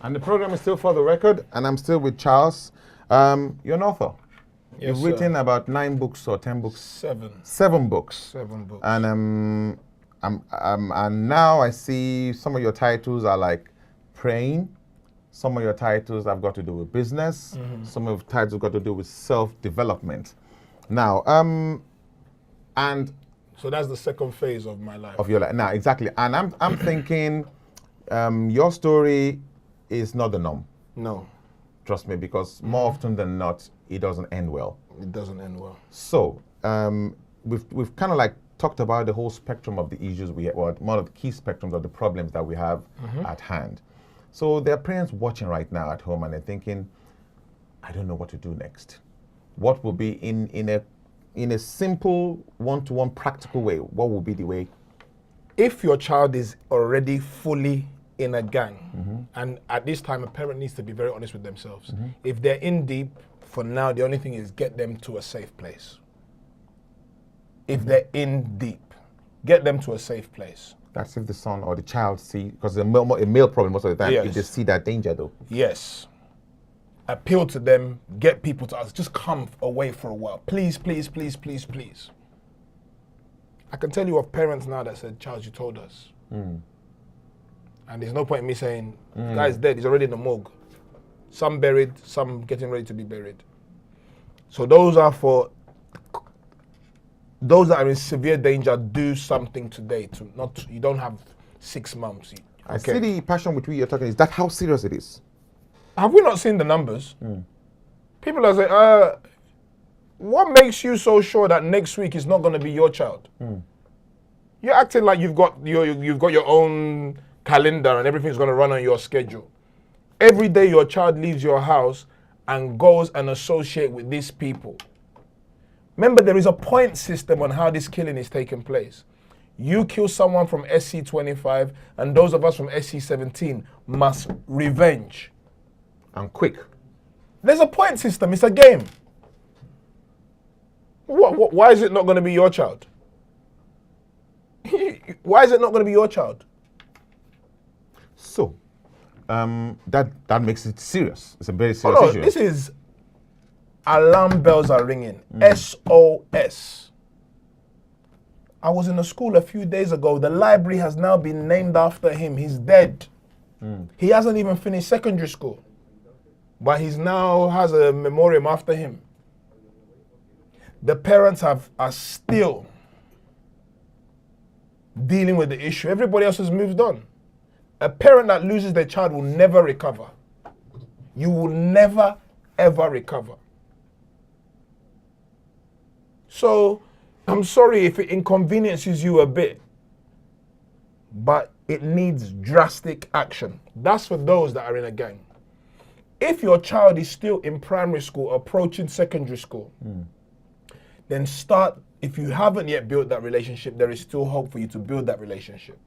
And the program is still For the Record, and I'm still with Charles. You're an author. Yes, You've written about 9 books or 10 books? 7. 7 books. 7 books. And and now I see some of your titles are like praying. Some of your titles have got to do with business. Some of the titles got to do with self-development. Now, and so that's the second phase of my life. of your life now, exactly. And I'm thinking, your story is not the norm. No, Trust me, because more often than not, it doesn't end well. it doesn't end well. So we've kind of like talked about the whole spectrum of the issues we have, or one of the key spectrums of the problems that we have at hand. So there are parents watching right now at home, and they're thinking, I don't know what to do next. What will be in a simple one-to-one practical way? What will be the way? If your child is already fully in a gang, and at this time a parent needs to be very honest with themselves. If they're in deep, for now the only thing is get them to a safe place. If they're in deep, get them to a safe place. That's if the son or the child see, because it's a male problem most of the time, Yes. if they see that danger though. Yes. Appeal to them, get people to us, just come away for a while. Please, please, please, please, please. I can tell you of parents now that said, Charles, you told us. And there's no point in me saying, the guy's dead, he's already in the morgue. Some buried, some getting ready to be buried. So those are for those that are in severe danger. Do something today. You don't have 6 months. I see the passion with which you're talking. Is that how serious it is? Have we not seen the numbers? People are saying, what makes you so sure that next week is not going to be your child? You're acting like you've got your own calendar and everything's going to run on your schedule. Every day your child leaves your house and goes and associate with these people. Remember, there is a point system on how this killing is taking place. You kill someone from SC25 and those of us from SC17 must revenge. And quick. There's a point system, it's a game. Why is it not going to be your child? Why is it not going to be your child? So, that makes it serious. It's a very serious issue. This is alarm bells are ringing. SOS. I was in a school a few days ago. The library has now been named after him. He's dead. He hasn't even finished secondary school, but he's now has a memoriam after him. The parents are still dealing with the issue. Everybody else has moved on. A parent that loses their child will never recover. You will never, ever recover. So, I'm sorry if it inconveniences you a bit, but it needs drastic action. That's for those that are in a gang. If your child is still in primary school, approaching secondary school, then start. If you haven't yet built that relationship, there is still hope for you to build that relationship.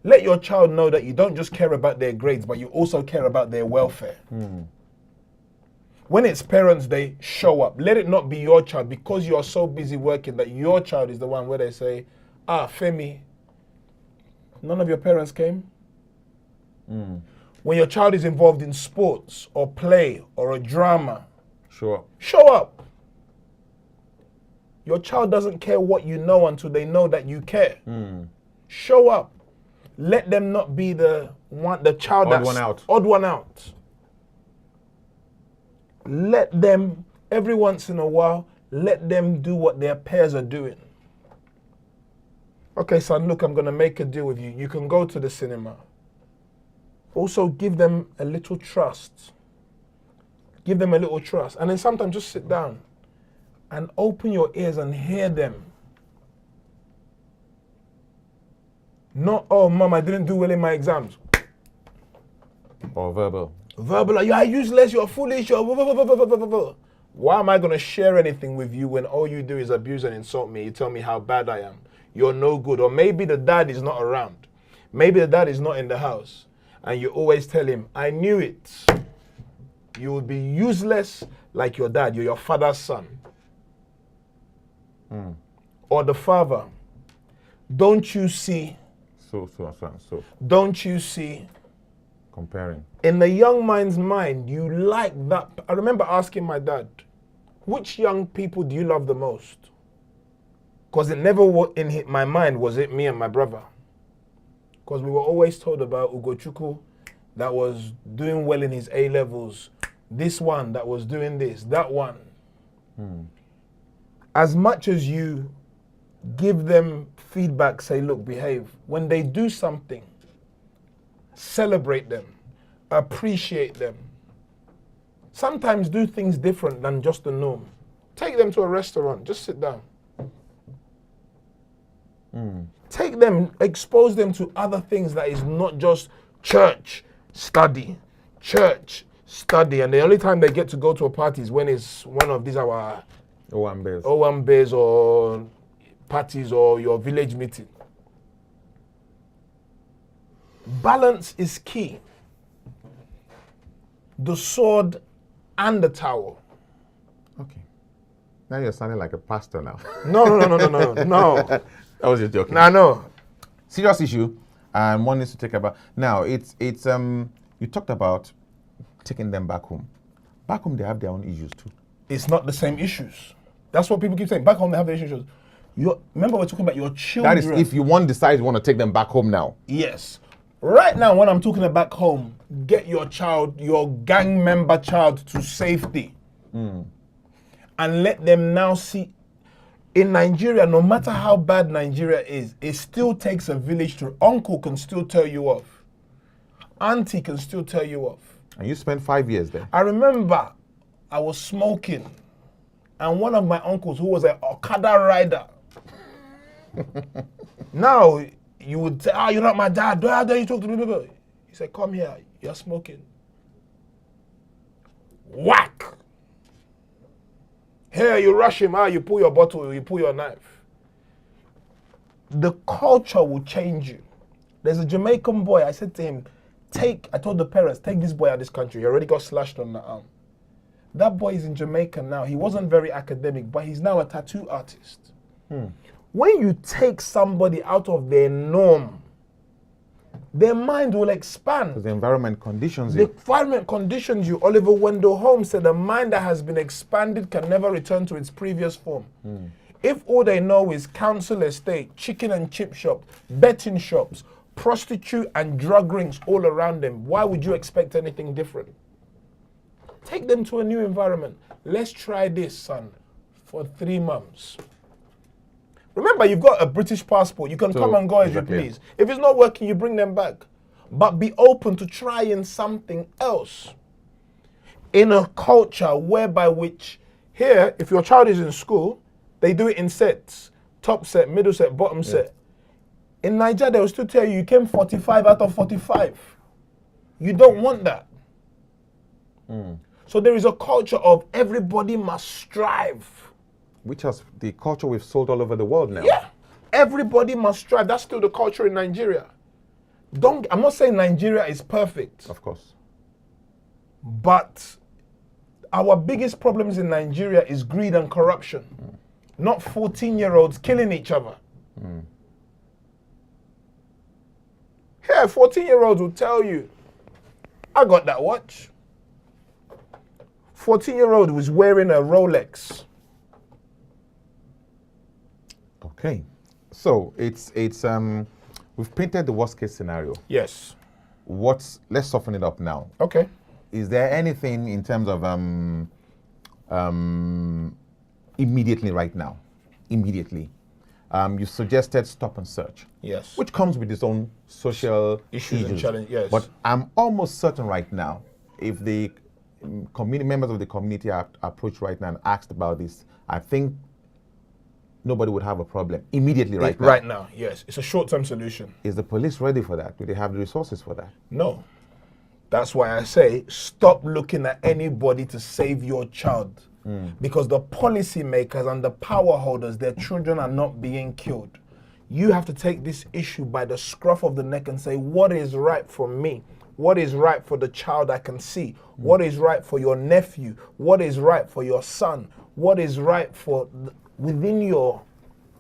Let your child know that you don't just care about their grades, but you also care about their welfare. When it's Parents Day, show up. Let it not be your child, because you are so busy working that your child is the one where they say, Femi, none of your parents came? When your child is involved in sports or play or a drama, show up. Your child doesn't care what you know until they know that you care. Show up. Let them not be the child that's odd one out. Let them, every once in a while, let them do what their peers are doing. Okay, son, look, I'm going to make a deal with you. You can go to the cinema. Also, give them a little trust. Give them a little trust. And then sometimes just sit down and open your ears and hear them. Not, oh, mom, I didn't do well in my exams. Or verbal. Verbal, you are useless, you're foolish, you're... Why am I going to share anything with you when all you do is abuse and insult me? You tell me how bad I am. You're no good. Or maybe the dad is not around. Maybe the dad is not in the house. And you always tell him, I knew it. You will be useless like your dad. You're your father's son. Or the father. Don't you see? So. Don't you see? Comparing. In the young mind's mind, you like that. I remember asking my dad, which young people do you love the most? Because it never in my mind was it me and my brother. Because we were always told about Ugochukwu that was doing well in his A-levels, this one that was doing this, that one. As much as you give them feedback, say, look, behave, when they do something, celebrate them, appreciate them. Sometimes do things different than just the norm. Take them to a restaurant, just sit down. Take them, expose them to other things that is not just church, study, church, study. And the only time they get to go to a party is when it's one of these our O1 or parties or your village meeting. Balance is key. The sword and the towel. Okay. Now you're sounding like a pastor now. No. I was just joking. No. Serious issue, and one needs to take about. Now, it's you talked about taking them back home. Back home, they have their own issues too. It's not the same issues. That's what people keep saying. Back home, they have their issues. Remember, we're talking about your children. That is if you decide you want to take them back home now. Yes. Right now, when I'm talking about back home, get your child, your gang member child, to safety. And let them now see. In Nigeria, no matter how bad Nigeria is, it still takes a village to. Uncle can still tell you off. Auntie can still tell you off. And you spent 5 years there. I remember I was smoking, and one of my uncles, who was an Okada rider, now you would say, you're not my dad. How dare you talk to me? He said, come here, you're smoking. Whack! Here, you rush him, you pull your bottle, you pull your knife. The culture will change you. There's a Jamaican boy, I said to him, I told the parents, take this boy out of this country. He already got slashed on the arm. That boy is in Jamaica now. He wasn't very academic, but he's now a tattoo artist. When you take somebody out of their norm, their mind will expand. Because the environment conditions The you. environment conditions you. Oliver Wendell Holmes said, a mind that has been expanded can never return to its previous form. If all they know is council estate, chicken and chip shop, betting shops, prostitute and drug rings all around them, why would you expect anything different? Take them to a new environment. Let's try this, son, for 3 months. Remember, you've got a British passport. You can come and go as you please. If it's not working, you bring them back. But be open to trying something else. In a culture whereby which, here, if your child is in school, they do it in sets. Top set, middle set, bottom set. In Nigeria, they will still tell you came 45 out of 45. You don't want that. So there is a culture of everybody must strive. Which has the culture we've sold all over the world now. Yeah. Everybody must strive. That's still the culture in Nigeria. I'm not saying Nigeria is perfect. Of course. But our biggest problems in Nigeria is greed and corruption. Not 14-year-olds killing each other. Here, 14-year-olds will tell you, I got that watch. 14-year-old was wearing a Rolex. Okay. So it's we've painted the worst case scenario. Yes. Let's soften it up now. Okay. Is there anything in terms of immediately right now? Immediately. You suggested stop and search. Yes. Which comes with its own social issues and challenges. Yes. But I'm almost certain right now, if the members of the community are approached right now and asked about this, I think nobody would have a problem immediately right now. Right now, yes. It's a short-term solution. Is the police ready for that? Do they have the resources for that? No. That's why I say stop looking at anybody to save your child. Because the policymakers and the power holders, their children are not being killed. You have to take this issue by the scruff of the neck and say, what is right for me? What is right for the child I can see? What is right for your nephew? What is right for your son? What is right for within your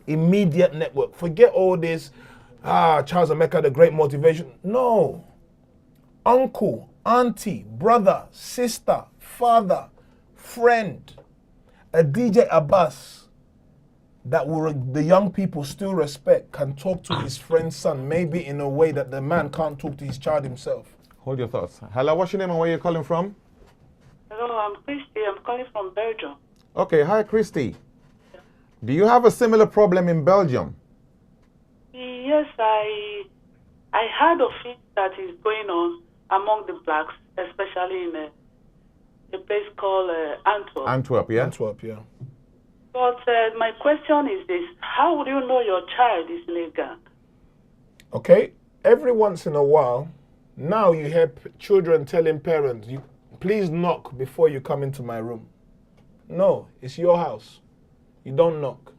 immediate network? Forget all this, Charles EMEKA, the great motivation. No. uncle, auntie, brother, sister, father, friend, a DJABASS that the young people still respect can talk to his friend's son, maybe in a way that the man can't talk to his child himself. Hold your thoughts. Hello, what's your name and where are you calling from? Hello, I'm Christy. I'm calling from Belgium. Okay, hi Christy. Do you have a similar problem in Belgium? Yes, I heard of it that is going on among the blacks, especially in a place called Antwerp. Antwerp, yeah? Antwerp, yeah. But my question is this: how would you know your child is in a gang? Okay, every once in a while, now you hear children telling parents, please knock before you come into my room. No, it's your house. You don't knock.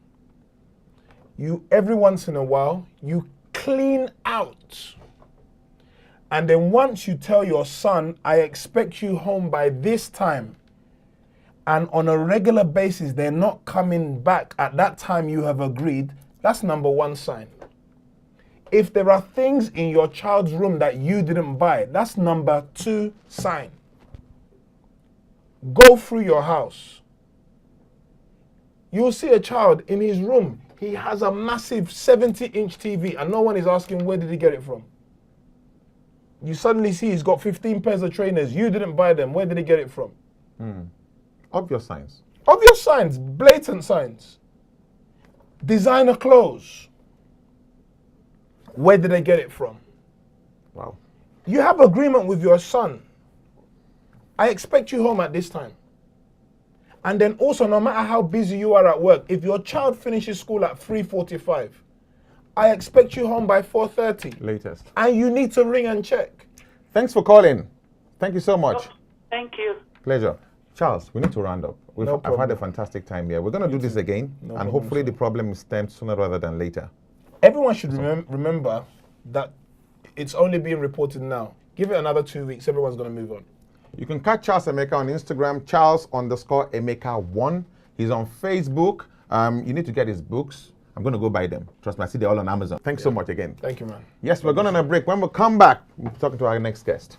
Every once in a while, you clean out. And then once you tell your son, I expect you home by this time, and on a regular basis, they're not coming back at that time you have agreed, that's number one sign. If there are things in your child's room that you didn't buy, that's number two sign. Go through your house. You'll see a child in his room. He has a massive 70-inch TV and no one is asking where did he get it from. You suddenly see he's got 15 pairs of trainers. You didn't buy them. Where did he get it from? Obvious signs. Obvious signs, blatant signs. Designer clothes. Where did they get it from? Wow. You have agreement with your son. I expect you home at this time. And then also, no matter how busy you are at work, if your child finishes school at 3:45, I expect you home by 4:30. Latest. And you need to ring and check. Thanks for calling. Thank you so much. Oh, thank you. Pleasure. Charles, we need to round up. No I've had a fantastic time here. We're going to do this again, and hopefully the problem is stemmed sooner rather than later. Everyone should remember that it's only being reported now. Give it another 2 weeks, everyone's going to move on. You can catch Charles EMEKA on Instagram, Charles_EMEKA1. He's on Facebook. You need to get his books. I'm going to go buy them. Trust me, I see they're all on Amazon. Thanks so much again. Thank you, man. Yes, we're going on a break. When we come back, we'll be talking to our next guest.